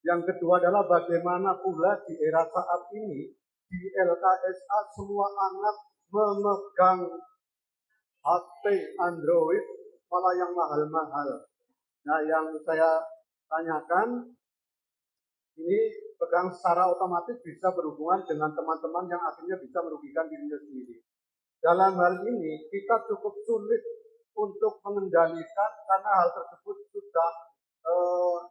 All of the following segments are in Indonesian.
Yang kedua adalah bagaimana pula di era saat ini di LKSA semua anak memegang HP Android malah yang mahal-mahal. Nah, yang saya tanyakan ini pegang secara otomatis bisa berhubungan dengan teman-teman yang akhirnya bisa merugikan dirinya sendiri. Dalam hal ini kita cukup sulit untuk mengendalikan karena hal tersebut sudah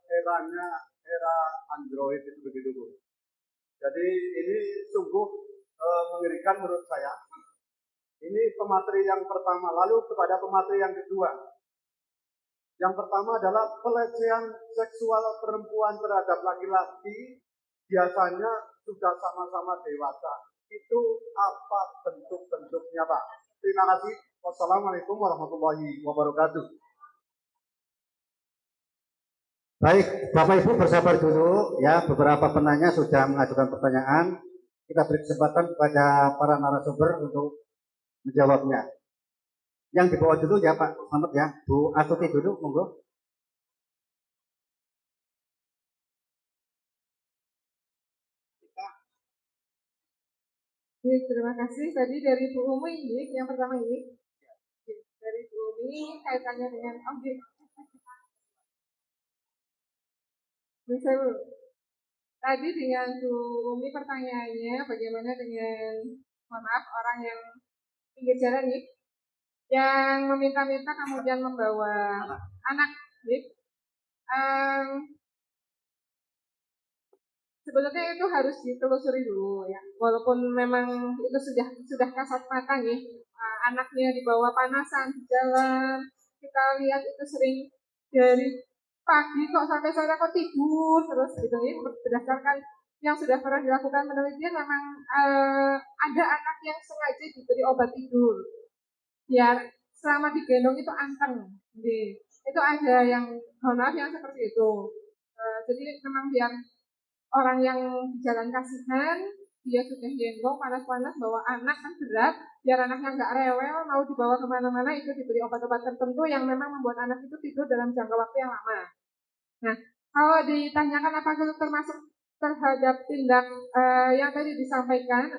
eranya era Android itu begitu Bu. Jadi ini sungguh mengerikan menurut saya. Ini pemateri yang pertama. Lalu kepada pemateri yang kedua. Yang pertama adalah pelecehan seksual perempuan terhadap laki-laki biasanya sudah sama-sama dewasa. Itu apa bentuk-bentuknya Pak? Terima kasih. Wassalamualaikum warahmatullahi wabarakatuh. Baik, Bapak Ibu bersabar dulu ya, beberapa penanya sudah mengajukan pertanyaan. Kita beri kesempatan kepada para narasumber untuk menjawabnya. Yang di bawah dulu ya Pak Selamat ya, Bu Astuti dulu, monggo. Ya, terima kasih. Tadi dari Bu Umi, yang pertama ini. Dari Bu Umi kaitannya dengan objek. Bisa Bu. Tadi dengan Bu Umi pertanyaannya bagaimana dengan, mohon maaf, orang yang pinggir jalan nih, yang meminta-minta kemudian membawa anak, nih. Sebetulnya itu harus ditelusuri dulu ya. Walaupun memang itu sudah kasat mata nih, anaknya dibawa panasan di jalan, kita lihat itu sering dari pagi kok sampai sore kok tidur terus gitu ya. Berdasarkan yang sudah pernah dilakukan penelitian memang ada anak yang sengaja diberi obat tidur biar selama digendong itu anteng. Jadi, itu ada yang honor yang seperti itu. Jadi memang biar orang yang di jalan kasihan, dia sudah gendong panas-panas bawa anak kan berat, biar anaknya nggak rewel mau dibawa kemana-mana itu diberi obat-obat tertentu yang memang membuat anak itu tidur dalam jangka waktu yang lama. Nah, kalau ditanyakan apakah itu termasuk terhadap tindak yang tadi disampaikan,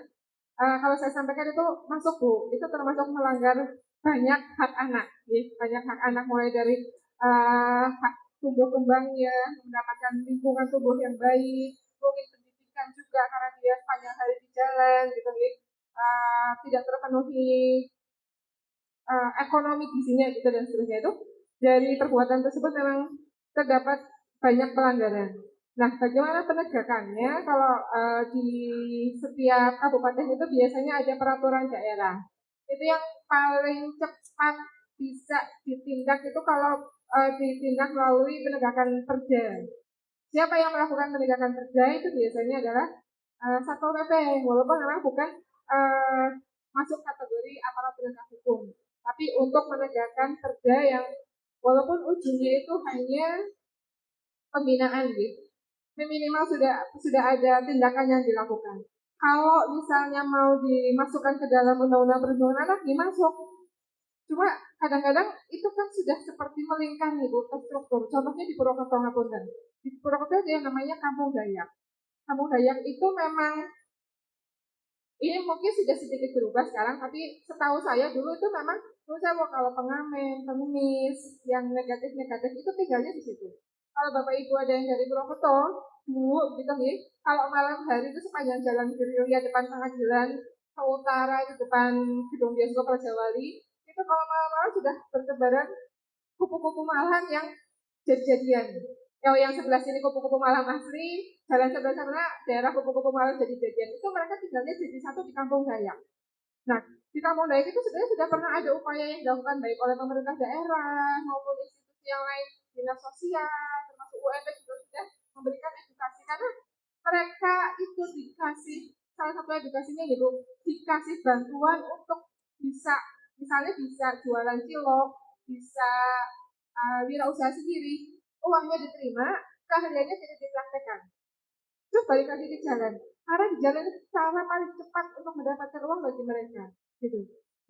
kalau saya sampaikan itu masuk Bu, itu termasuk melanggar banyak hak anak, ya. Banyak hak anak mulai dari hak tumbuh kembangnya, mendapatkan lingkungan tubuh yang baik, mungkin pendidikan juga karena dia sepanjang hari di jalan gitu ya, tidak terpenuhi ekonomi gizinya gitu dan seterusnya itu dari perbuatan tersebut memang terdapat banyak pelanggaran. Nah, bagaimana penegakannya? Kalau di setiap kabupaten itu biasanya ada peraturan daerah. Itu yang paling cepat bisa ditindak itu kalau ditindak melalui penegakan perda. Siapa yang melakukan penegakan perda itu biasanya adalah Satpol PP, walaupun memang bukan masuk kategori aparat penegak hukum, tapi untuk menegakkan perda yang walaupun ujungnya itu hanya pembinaan gitu, minimal sudah ada tindakan yang dilakukan. Kalau misalnya mau dimasukkan ke dalam undang-undang perlindungan anak dimasuk, cuma kadang-kadang itu kan sudah seperti melingkar nih Bu, terstruktur. Contohnya di Purwokerto Ngapunten. Di Purwokerto ada yang namanya Kampung Dayak. Kampung Dayak itu memang ini mungkin sudah sedikit berubah sekarang, tapi setahu saya dulu itu memang saya mau kalau pengamen, pengemis, yang negatif-negatif itu tinggalnya di situ. Kalau Bapak Ibu ada yang dari Purwokerto, Bu, gitu nih, kalau malam hari itu sepanjang jalan Gerilya depan pengadilan, ke utara di depan gedung bioskop Raja Wali, itu kalau malam-malam sudah bertebaran kupu-kupu malam yang jadi-jadian. Yang sebelah sini kupu-kupu malam asli, jalan sebelah sana daerah kupu-kupu malam jadi-jadian. Itu mereka tinggalnya jadi satu di Kampung Dayak. Nah, di Kampung Dayak itu sebenarnya sudah pernah ada upaya yang dilakukan baik oleh pemerintah daerah maupun institusi yang lain, dinas sosial, termasuk UMP juga sudah memberikan edukasi karena mereka itu dikasih salah satu edukasinya yaitu dikasih bantuan untuk bisa misalnya bisa jualan cilok, bisa wirausaha sendiri, uangnya diterima, keahliannya tidak dipraktekkan. Terus balik lagi ke jalan. Karena di jalan itu cara paling cepat untuk mendapatkan uang bagi mereka. Gitu.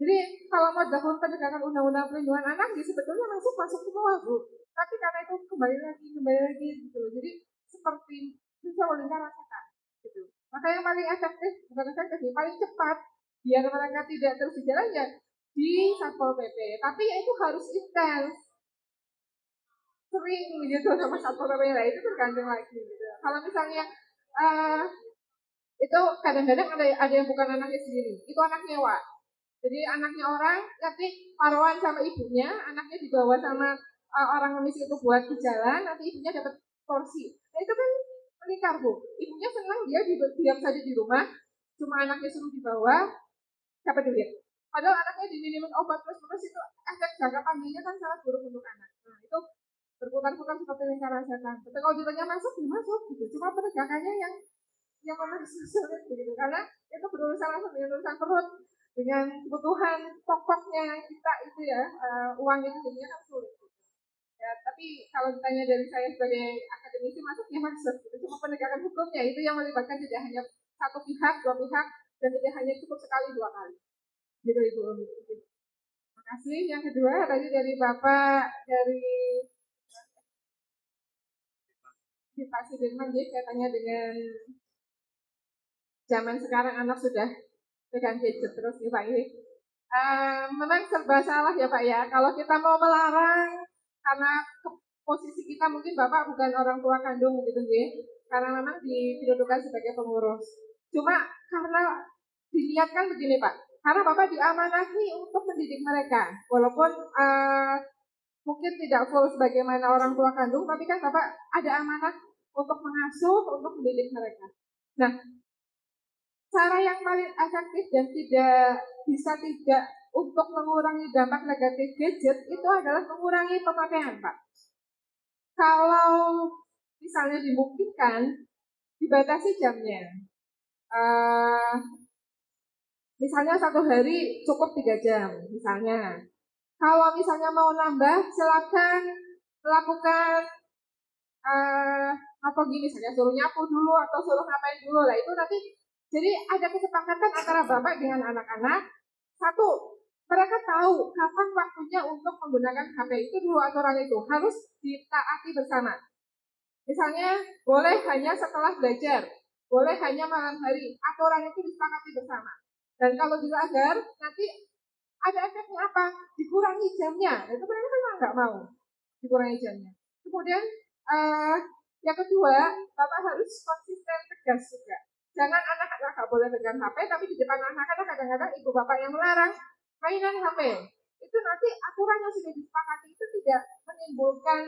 Jadi kalau mau dilakukan penegakan undang-undang perlindungan anak, sebetulnya masuk semua Bu. Tapi karena itu kembali lagi gitu. Jadi seperti bisa melingkar rasakan gitu. Maka yang paling efektif, bukan efektif, yang paling cepat biar mereka tidak terus di jalan ya di Satpol PP. Tapi ya itu harus intens, sering gitu sama Satpol PP lah, itu tergantung lagi gitu. Kalau misalnya itu kadang-kadang ada yang bukan anaknya sendiri, itu anak nyewa. Jadi anaknya orang nanti paruan sama ibunya, anaknya dibawa sama orang ngemis itu buat di jalan, nanti ibunya dapat porsi. Nah itu kan melingkar Bu. Ibunya senang dia diam saja di rumah, cuma anaknya suruh dibawa, dapat duit. Padahal anaknya diminum obat terus-terus, itu efek jangka panjangnya kan sangat buruk untuk anak. Nah itu berputar-putar seperti lingkaran setan. Tapi kalau ditanya masuk, ya masuk gitu. Cuma penegakannya yang memang sulit begitu, karena itu berurusan langsung dengan urusan perut, dengan kebutuhan pokoknya kita itu ya, uang itu jadinya kan sulit. Ya, tapi kalau ditanya dari saya sebagai akademisi masuk ya masuk. Gitu. Cuma penegakan hukumnya itu yang melibatkan tidak hanya satu pihak, dua pihak, dan tidak hanya cukup sekali, dua kali. Gitu Ibu. Terima kasih. Yang kedua tadi dari Bapak dari Pak Sudirman, jadi katanya dengan zaman sekarang anak sudah pegang gadget terus nih Pak ini. Memang serba salah ya Pak ya. Kalau kita mau melarang karena posisi kita mungkin Bapak bukan orang tua kandung gitu ya. Karena memang didudukan sebagai pengurus. Cuma karena diniatkan begini Pak. Karena Bapak diamanahi untuk mendidik mereka. Walaupun mungkin tidak full sebagaimana orang tua kandung, tapi kan Bapak ada amanah untuk mengasuh, untuk mendidik mereka. Nah, cara yang paling efektif dan tidak untuk mengurangi dampak negatif gadget itu adalah mengurangi pemakaian, Pak. Kalau misalnya dimungkinkan, dibatasi jamnya. Misalnya satu hari cukup 3 jam, misalnya. Kalau misalnya mau nambah, silakan melakukan apa gini, misalnya suruh nyapu dulu atau suruh ngapain dulu lah, itu nanti. Jadi ada kesepakatan antara bapak dengan anak-anak. Satu, mereka tahu kapan waktunya untuk menggunakan HP, itu dulu aturan itu harus ditaati bersama. Misalnya boleh hanya setelah belajar, boleh hanya malam hari, aturan itu disepakati bersama. Dan kalau dilanggar nanti ada efeknya apa? Dikurangi jamnya. Itu mereka memang nggak mau dikurangi jamnya. Kemudian yang kedua, bapak harus konsisten tegas juga. Jangan anak-anak nggak boleh pegang HP, tapi di depan anak-anak kadang-kadang ibu bapak yang melarang mainan HP. Itu nanti aturan yang sudah disepakati itu tidak menimbulkan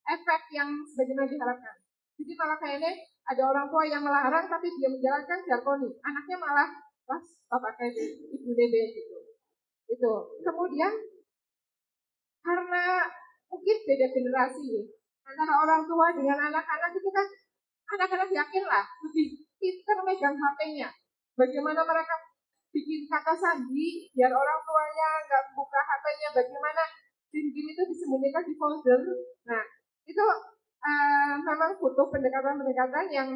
efek yang sebagaimana diharapkan. Jadi malah kayaknya ada orang tua yang melarang tapi dia menjalankan jargoni. Anaknya malah pas bapak kayak ibu DB gitu. Itu. Kemudian karena mungkin beda generasi antara orang tua dengan anak-anak, itu kan anak-anak yakinlah lebih pintar megang HP-nya. Bagaimana mereka bikin kata sandi biar orang tuanya nggak buka HP-nya, bagaimana game-game itu disembunyikan di folder. Nah, itu memang butuh pendekatan-pendekatan yang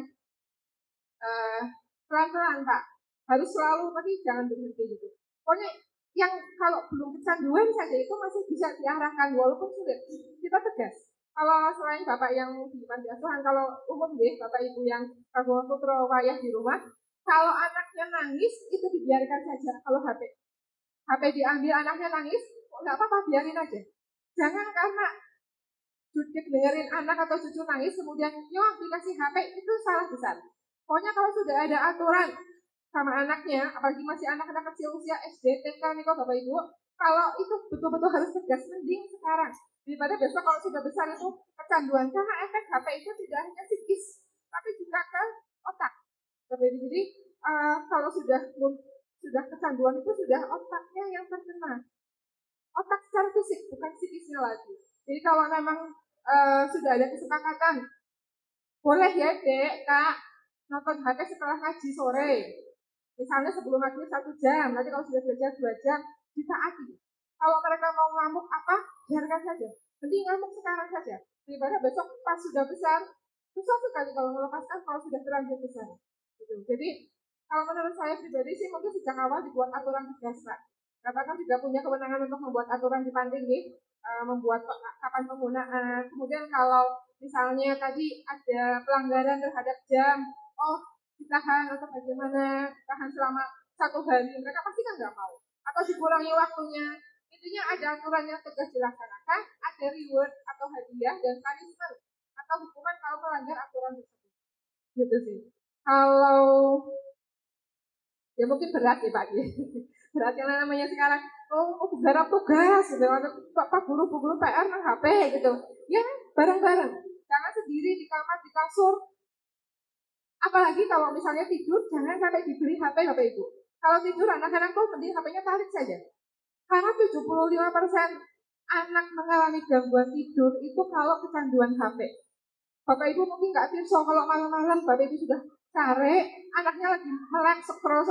pelan-pelan Pak. Harus selalu, tapi jangan berhenti gitu. Pokoknya yang kalau belum kecanduan saja itu masih bisa diarahkan walaupun sulit. Kita tegas. Kalau selain bapak yang di panti asuhan, kalau umum deh bapak ibu yang kagungan putra wayah di rumah, kalau anaknya nangis itu dibiarkan saja. Kalau HP diambil anaknya nangis, nggak apa-apa, biarin aja. Jangan karena cucuk dengerin anak atau cucu nangis kemudian yuk dikasih HP, itu salah besar. Pokoknya kalau sudah ada aturan sama anaknya, apalagi masih anak-anak kecil usia SD, TK nih kok Bapak Ibu, kalau itu betul-betul harus tegas, mending sekarang. Daripada besok kalau sudah besar itu kecanduan, karena efek HP itu tidak hanya psikis, tapi juga ke otak. Jadi kalau sudah kecanduan itu sudah otaknya yang terkena. Otak secara fisik, bukan psikisnya lagi. Jadi kalau memang sudah ada kesepakatan, boleh ya Dek, Kak, nonton HP setelah ngaji sore. Misalnya sebelum maghrib 1 jam, nanti kalau sudah belajar 2 jam, ditaati. Kalau mereka mau ngamuk apa, biarkan saja. Mending ngamuk sekarang saja. Daripada besok pas sudah besar, susah sekali kalau melepaskan kalau sudah terlanjur besar. Gitu. Jadi kalau menurut saya pribadi sih mungkin sejak awal dibuat aturan tegas Pak. Bapak kan juga punya kewenangan untuk membuat aturan di panti nih, membuat kapan penggunaan. Kemudian kalau misalnya tadi ada pelanggaran terhadap jam, oh ditahan atau bagaimana, tahan selama 1 hari, mereka pasti kan nggak mau. Atau dikurangi waktunya, intinya ada aturan yang tegas dilaksanakan, ada reward atau hadiah dan punishment atau hukuman kalau melanggar aturan tersebut. Gitu sih. Kalau ya mungkin berat ya Pak ya. Berat karena namanya sekarang garap tugas gitu, Pak guru PR nang HP gitu. Ya bareng-bareng, jangan sendiri di kamar di kasur. Apalagi kalau misalnya tidur, jangan sampai diberi HP Bapak Ibu. Kalau tidur anak-anak tuh mending HP-nya tarik saja. Karena 75% anak mengalami gangguan tidur itu kalau kecanduan HP. Bapak Ibu mungkin nggak pirsa kalau malam-malam Bapak Ibu sudah cari anaknya lagi melek scroll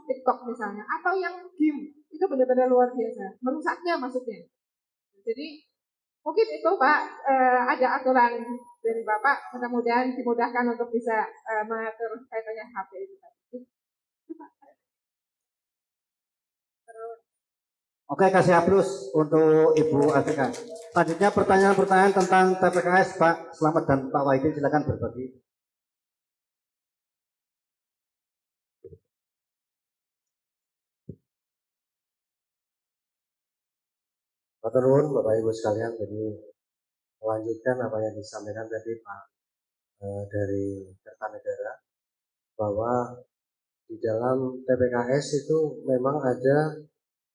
TikTok misalnya, atau yang game, itu benar-benar luar biasa, merusaknya maksudnya. Jadi mungkin itu Pak, ada aturan dari Bapak, mudah-mudahan dimudahkan untuk bisa mengatur kaitannya HP itu tadi. Oke, kasih aplaus untuk Ibu Afika. Selanjutnya pertanyaan-pertanyaan tentang TPKS, Pak Slamet dan Pak Wahidin, silakan berbagi. Matur nuwun Bapak Ibu sekalian, jadi melanjutkan apa yang disampaikan tadi Pak dari Kertanegara, bahwa di dalam TPKS itu memang ada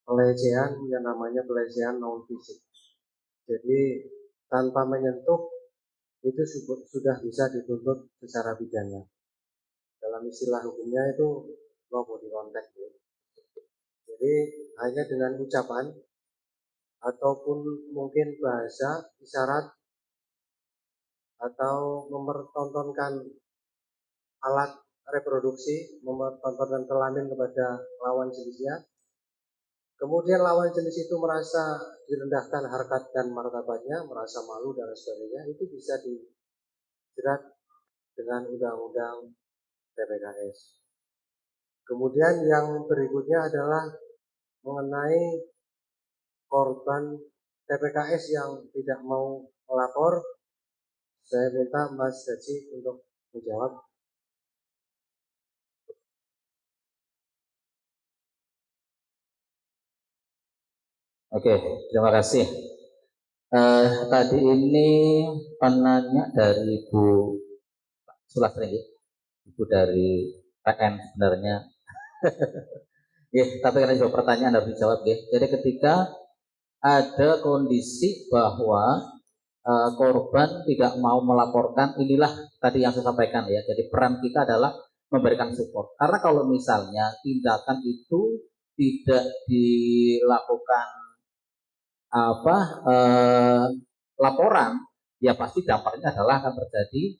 pelecehan yang namanya pelecehan non fisik. Jadi tanpa menyentuh itu sudah bisa dituntut secara pidana. Dalam istilah hukumnya itu no body contact. Jadi hanya dengan ucapan ataupun mungkin bahasa isyarat atau mempertontonkan alat reproduksi, mempertontonkan kelamin kepada lawan jenisnya, kemudian lawan jenis itu merasa direndahkan harkat dan martabatnya, merasa malu dan sebagainya, itu bisa dijerat dengan undang-undang TPKS. Kemudian yang berikutnya adalah mengenai korban TPKS yang tidak mau melapor. Saya minta Mas Haji untuk menjawab. Oke, terima kasih. Tadi ini penanya dari Ibu Sulastri, Ibu dari PN sebenarnya. Ya, tapi karena jawab pertanyaan harus dijawab ya. Jadi ketika ada kondisi bahwa korban tidak mau melaporkan, inilah tadi yang saya sampaikan ya. Jadi peran kita adalah memberikan support. Karena kalau misalnya tindakan itu tidak dilakukan laporan, ya pasti dampaknya adalah akan terjadi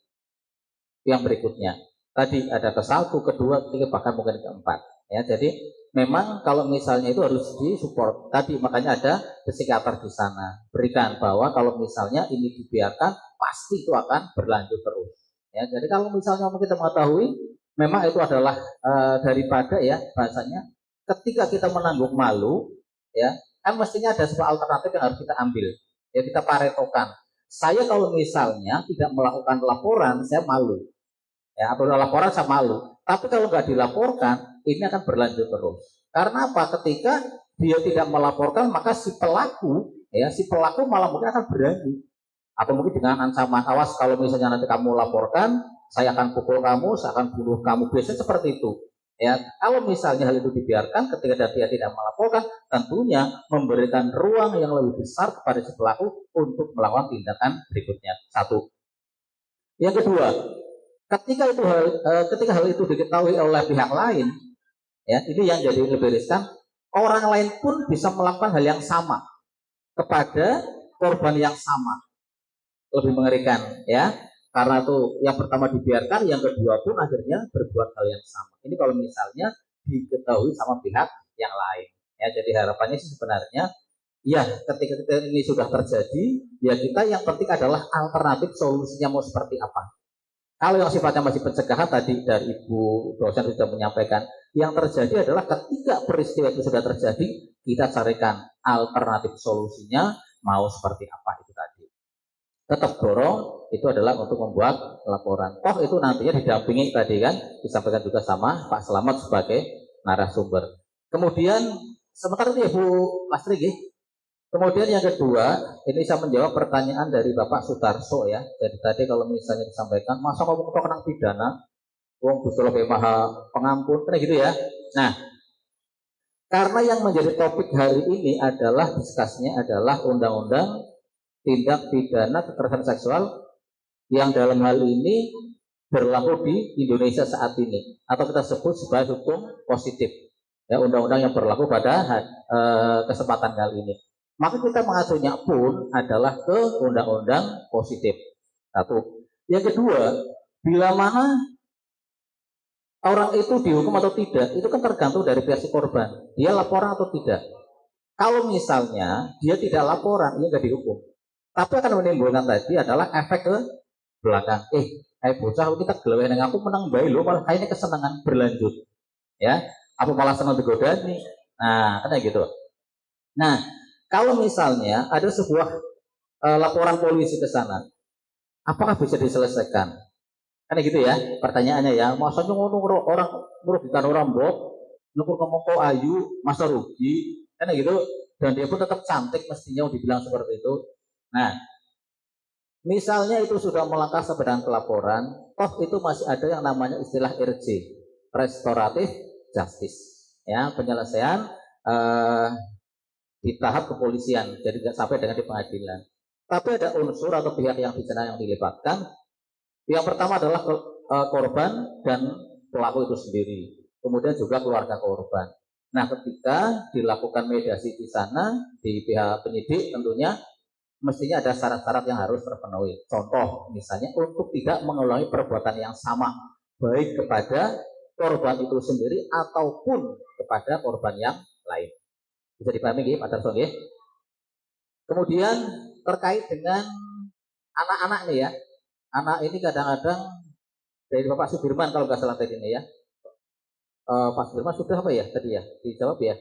yang berikutnya. Tadi ada ke 1, kedua, ketiga, bahkan mungkin keempat. Ya, jadi memang kalau misalnya itu harus disupport. Tadi makanya ada psikiater di sana. Berikan bahwa kalau misalnya ini dibiarkan, pasti itu akan berlanjut terus. Ya, jadi kalau misalnya kita mengetahui, memang itu adalah daripada ya bahasanya, ketika kita menanggung malu, ya kan mestinya ada sebuah alternatif yang harus kita ambil. Ya kita paretokan. Saya kalau misalnya tidak melakukan laporan, saya malu. Ya, apabila laporan saya malu. Tapi kalau nggak dilaporkan, ini akan berlanjut terus. Karena apa? Ketika dia tidak melaporkan, maka si pelaku malah mungkin akan berani. Atau mungkin dengan ancaman, awas kalau misalnya nanti kamu laporkan, saya akan pukul kamu, saya akan bunuh kamu. Biasanya seperti itu. Ya, kalau misalnya hal itu dibiarkan, ketika dia tidak melaporkan, tentunya memberikan ruang yang lebih besar kepada si pelaku untuk melakukan tindakan berikutnya. 1. Yang kedua, ketika hal itu diketahui oleh pihak lain, ya ini yang jadi lebih riskan, orang lain pun bisa melakukan hal yang sama kepada korban yang sama, lebih mengerikan, ya. Karena itu yang pertama dibiarkan, yang kedua pun akhirnya berbuat hal yang sama. Ini kalau misalnya diketahui sama pihak yang lain. Ya, jadi harapannya sih sebenarnya, ya ketika ini sudah terjadi, ya kita yang penting adalah alternatif solusinya mau seperti apa. Kalau yang sifatnya masih pencegahan tadi dari Ibu dosen sudah menyampaikan, yang terjadi adalah ketika peristiwa itu sudah terjadi, kita carikan alternatif solusinya mau seperti apa itu tadi. tetap dorong itu adalah untuk membuat laporan. Toh itu nantinya didampingi tadi kan, disampaikan juga sama Pak Selamat sebagai narasumber. Kemudian sebentar itu ya Bu Lastri ya. Kemudian yang kedua, ini saya menjawab pertanyaan dari Bapak Sutarso ya. Jadi tadi kalau misalnya disampaikan, masa ngomong tentang pidana, wong Gusti Allah Maha Pengampun, kan gitu ya. Nah, karena yang menjadi topik hari ini adalah diskusinya adalah undang-undang tindak pidana kekerasan seksual yang dalam hal ini berlaku di Indonesia saat ini atau kita sebut sebagai hukum positif ya, undang-undang yang berlaku pada kesempatan kali ini. Maka kita mengacunya pun adalah ke undang-undang positif. Satu. Yang kedua, bila mana orang itu dihukum atau tidak, itu kan tergantung dari versi korban. Dia laporan atau tidak. Kalau misalnya dia tidak laporan, dia nggak dihukum. Tapi akan menimbulkan tadi adalah efek ke belakang. Bocah kita gelawai dengan aku menang baik lo, malah kayaknya kesenangan berlanjut. Ya, apa malah senang digodani. Nah, kan gitu. Nah, kalau misalnya ada sebuah laporan polisi ke sana, apakah bisa diselesaikan? Kan gitu ya, pertanyaannya ya. Masanya orang merugikan orang bok, nukur ngomong kok ayu, masa rugi, kan gitu. Dan dia pun tetap cantik mestinya dibilang seperti itu. Nah, misalnya itu sudah melangkah sampai dengan pelaporan, toh itu masih ada yang namanya istilah RJ, restoratif justice, ya penyelesaian di tahap kepolisian, jadi tidak sampai dengan di pengadilan. Tapi ada unsur atau pihak yang bicara yang dilibatkan. Yang pertama adalah korban dan pelaku itu sendiri, kemudian juga keluarga korban. Nah, ketika dilakukan mediasi di sana di pihak penyidik, tentunya mestinya ada syarat-syarat yang harus terpenuhi. Contoh, misalnya untuk tidak mengulangi perbuatan yang sama, baik kepada korban itu sendiri ataupun kepada korban yang lain. Bisa dipahami ya Pak Darso ya. Kemudian terkait dengan anak-anak nih ya. Anak ini kadang-kadang dari Bapak Sudirman kalau nggak salah tadi ini ya. Pak Sudirman sudah apa ya tadi ya? Dijawab ya?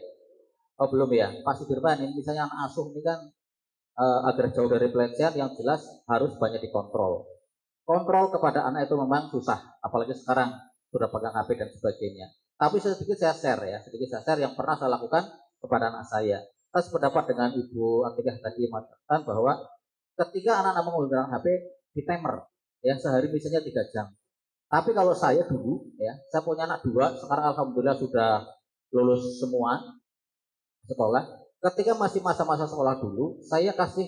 Oh belum ya. Pak Sudirman ini misalnya anak asuh ini kan agar jauh dari pelecehan yang jelas harus banyak dikontrol. Kontrol kepada anak itu memang susah, apalagi sekarang sudah pegang HP dan sebagainya. Tapi sedikit saya share yang pernah saya lakukan kepada anak saya. Saya sependapat dengan Ibu Atikah tadi mengatakan bahwa ketika anak-anak menggunakan HP di timer, ya sehari misalnya 3 jam. Tapi kalau saya dulu, ya saya punya anak 2, sekarang alhamdulillah sudah lulus semua sekolah. Ketika masih masa-masa sekolah dulu, saya kasih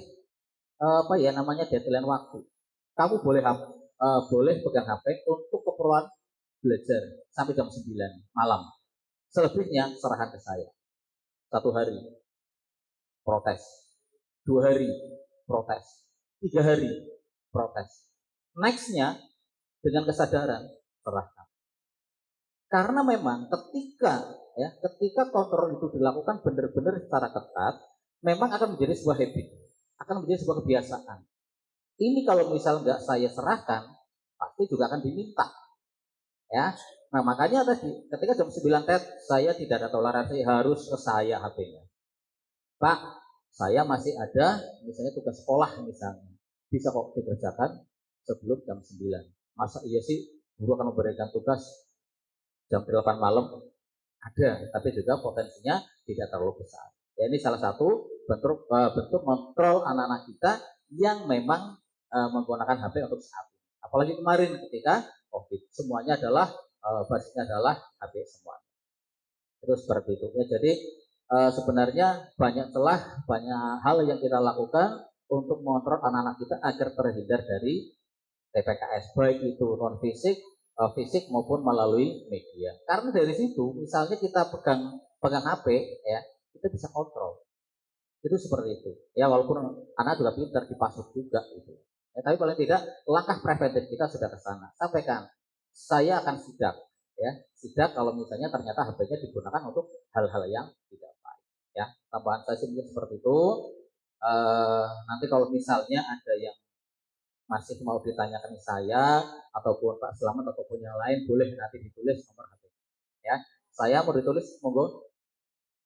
deadline waktu. Kamu boleh pegang HP untuk keperluan belajar sampai jam 9 malam. Selebihnya serahkan ke saya. 1 hari protes, 2 hari protes, 3 hari protes. Nextnya dengan kesadaran serahkan. Karena memang ketika kontrol itu dilakukan benar-benar secara ketat, memang akan menjadi sebuah habit, akan menjadi sebuah kebiasaan. Ini kalau misal nggak saya serahkan, pasti juga akan diminta. Ya, nah makanya tadi ketika jam 9 saya tidak ada toleransi, harus ke saya HP-nya. Pak, saya masih ada misalnya tugas sekolah misalnya, bisa kok dikerjakan sebelum jam 9. Masa iya sih guru akan memberikan tugas jam 8 malam? Ada, tapi juga potensinya tidak terlalu besar. Ya, ini salah satu bentuk kontrol anak-anak kita yang memang menggunakan HP untuk saat ini. Apalagi kemarin ketika COVID, semuanya adalah basisnya adalah HP semua. Terus seperti itu. Ya, jadi sebenarnya banyak hal yang kita lakukan untuk mengontrol anak-anak kita agar terhindar dari TPKS, baik itu non fisik, fisik maupun melalui media. Karena dari situ, misalnya kita pegang HP, ya kita bisa kontrol. Itu seperti itu. Ya walaupun anak juga pintar dipasuk juga itu. Ya, tapi paling tidak langkah preventif kita sudah ke sana. Sampaikan, saya akan sidak, ya sidak kalau misalnya ternyata HP-nya digunakan untuk hal-hal yang tidak baik. Ya tambahan saya sih mungkin seperti itu. Nanti kalau misalnya ada yang masih mau ditanyakan saya ataupun Pak Selamat ataupun yang lain, boleh nanti ditulis nomor HP. Ya, saya mau ditulis monggo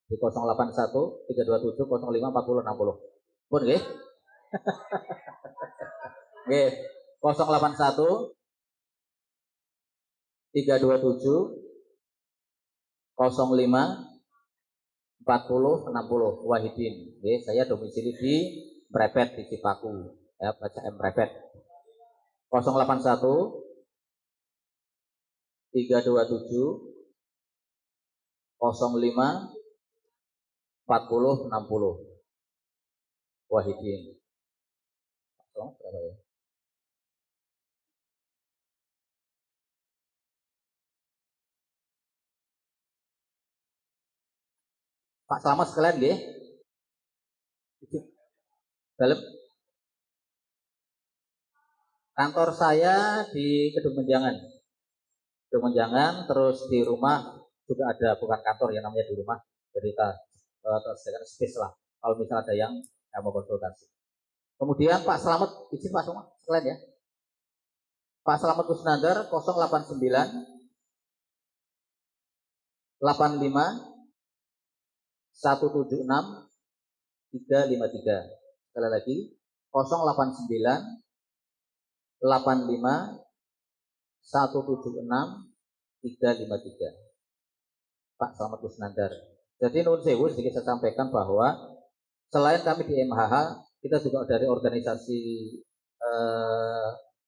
di 081 327 05 40 60. Pun nggih. Oke, 081 327 05 40 60 Wahidin. Oke, saya domisili di Mrepet di Cipaku. Ya, baca Mrepet. 081 327 05 40 60 Wahidin. Berapa ya? Pak Selamat sekalian nggih. Dalam kantor saya di Kedung Menjangan. Kedung Menjangan, terus di rumah juga ada, bukan kantor ya namanya, di rumah. Jadi kita tersediakan space lah. Kalau misalnya ada yang mau konsultasi. Kemudian Pak Selamat, izin Pak Selamat sekalian ya. Pak Selamat Kusnandar 089 85 176 353. Sekali lagi 089 85 176 353. Pak Selamat Kusnandar. Jadi nun sewu sedikit saya sampaikan bahwa selain kami di MHH, kita juga dari organisasi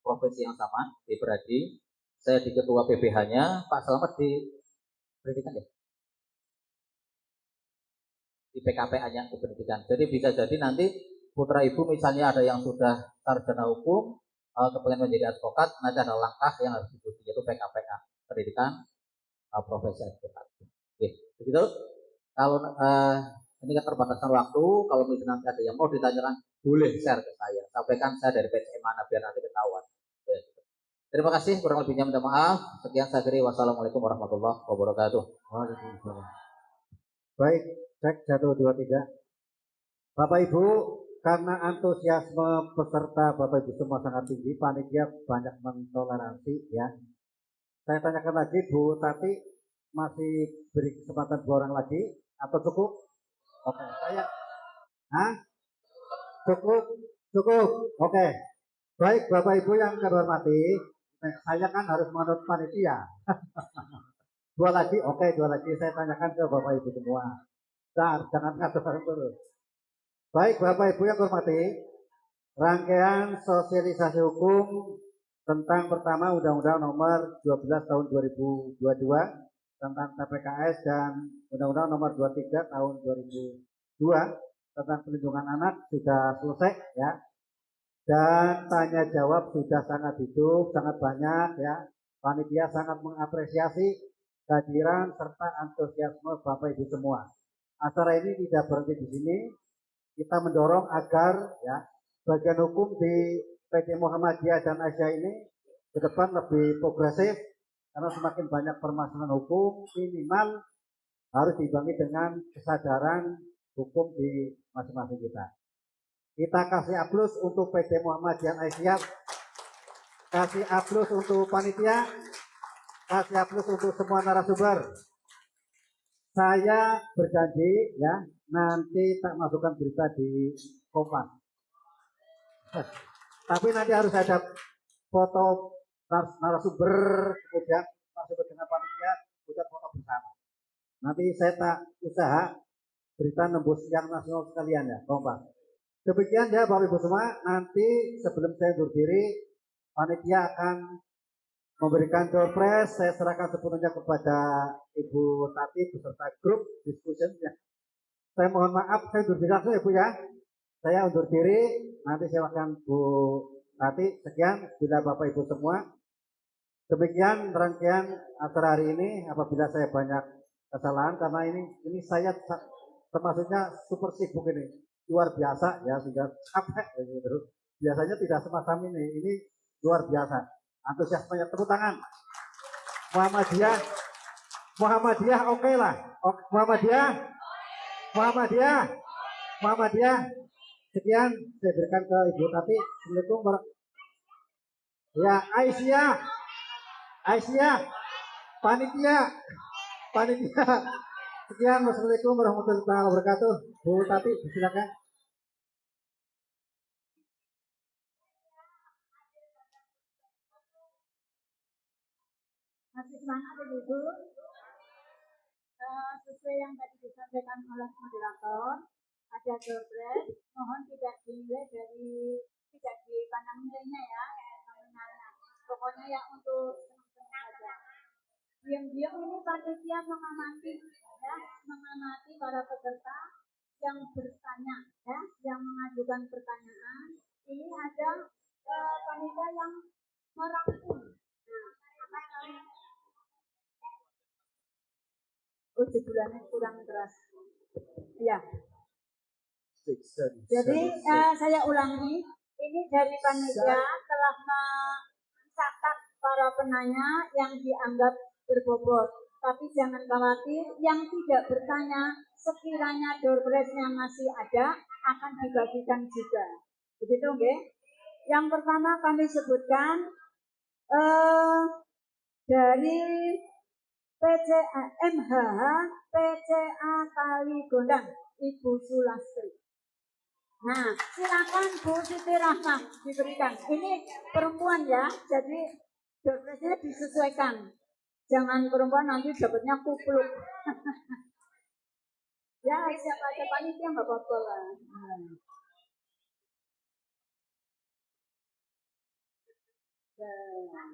profesi yang sama di Beradi. Saya di ketua PBH-nya, Pak Selamat di pendidikan ya, di PKPA-nya di pendidikan. Jadi bisa jadi nanti putra ibu misalnya ada yang sudah sarjana hukum, kepengen menjadi advokat, nanti ada langkah yang harus diikuti, yaitu PKPA, pendidikan profesi advokat. Oke, begitu. Kalau ini kan terbatasan waktu, kalau misalnya nanti ada yang mau ditanyakan, boleh share ke saya. Sampaikan saya dari PCM mana biar nanti ketahuan. Oke. Terima kasih, kurang lebihnya minta maaf. Sekian saya kira, wassalamualaikum warahmatullahi wabarakatuh. Waalaikumsalam. Baik, cek 1, 2, 3. Bapak Ibu, karena antusiasme peserta Bapak Ibu semua sangat tinggi, panitia banyak mentoleransi ya. Saya tanyakan lagi, Bu Tati masih beri kesempatan 2 orang lagi atau cukup? Oke, cukup. Oke. Baik, Bapak Ibu yang kami hormati, saya kan harus menurut panitia. 2 lagi, oke, 2 lagi saya tanyakan ke Bapak Ibu semua. Jangan ngatur terus. Baik, Bapak Ibu yang hormati, rangkaian sosialisasi hukum tentang pertama Undang-Undang Nomor 12 Tahun 2022 tentang TPKS dan Undang-Undang Nomor 23 Tahun 2002 tentang Perlindungan Anak sudah selesai ya. Dan tanya jawab sudah sangat hidup, sangat banyak ya. Panitia sangat mengapresiasi kehadiran serta antusiasme Bapak Ibu semua. Acara ini tidak berhenti di sini. Kita mendorong agar ya bagian hukum di PT Muhammadiyah dan Asia ini ke depan lebih progresif karena semakin banyak permasalahan hukum, minimal harus diimbangi dengan kesadaran hukum di masing-masing kita. Kita kasih aplaus untuk PT Muhammadiyah Asia, kasih aplaus untuk panitia, kasih aplaus untuk semua narasumber. Saya berjanji ya, nanti tak masukkan berita di Kompas. Tapi nanti harus ada foto narasumber, kemudian narasumber dengan panitia, kemudian foto bersama. Nanti saya tak usaha berita nembus yang nasional sekalian ya, Kompas. Demikian ya Bapak Ibu semua, nanti sebelum saya undur diri, panitia akan memberikan door prize. Saya serahkan sepenuhnya kepada Ibu Tati beserta grup discussion ya. Saya mohon maaf, saya undur diri langsung ya Bu ya. Saya undur diri, nanti silakan Bu Tati. Sekian, bila Bapak Ibu semua. Demikian rangkaian acara hari ini. Apabila saya banyak kesalahan, karena ini saya termasuknya super sibuk ini. Luar biasa ya, sehingga capek gitu. Biasanya tidak semacam ini luar biasa. Antusiasmenya, tepuk tangan. Muhammadiyah oke lah. Muhammadiyah. Sekian saya berikan ke Ibu Tati. Assalamualaikum ya, Aisyah, panitia. Sekian, wassalamualaikum warahmatullahi wabarakatuh. Bu Tati, silakan. Masih semangat Ibu. Sesuai yang tadi disampaikan oleh moderator, ada doorpress, mohon tidak dinilai tidak dipandang nilainya ya, nominalnya. Pokoknya ya untuk senang-senang saja. Diam-diam ini panitia mengamati para peserta yang bertanya, ya, yang mengajukan pertanyaan. Ini ada panitia yang merangkum. Jebulannya kurang keras. Ya. Jadi saya ulangi, ini dari panitia telah mencatat para penanya yang dianggap berbobot. Tapi jangan khawatir, yang tidak bertanya sekiranya doorpress-nya masih ada akan dibagikan juga. Begitu, nggih? Yang pertama kami sebutkan dari PCA MHH PCA Kaligondang, Ibu Sulastri. Nah, silakan Bu Siti Rahmah diberikan. Ini perempuan ya, jadi doorpress-nya disesuaikan. Jangan perempuan nanti dapatnya kupluk. Ya, siapa aja panitia nggak apa-apa lah. Nah.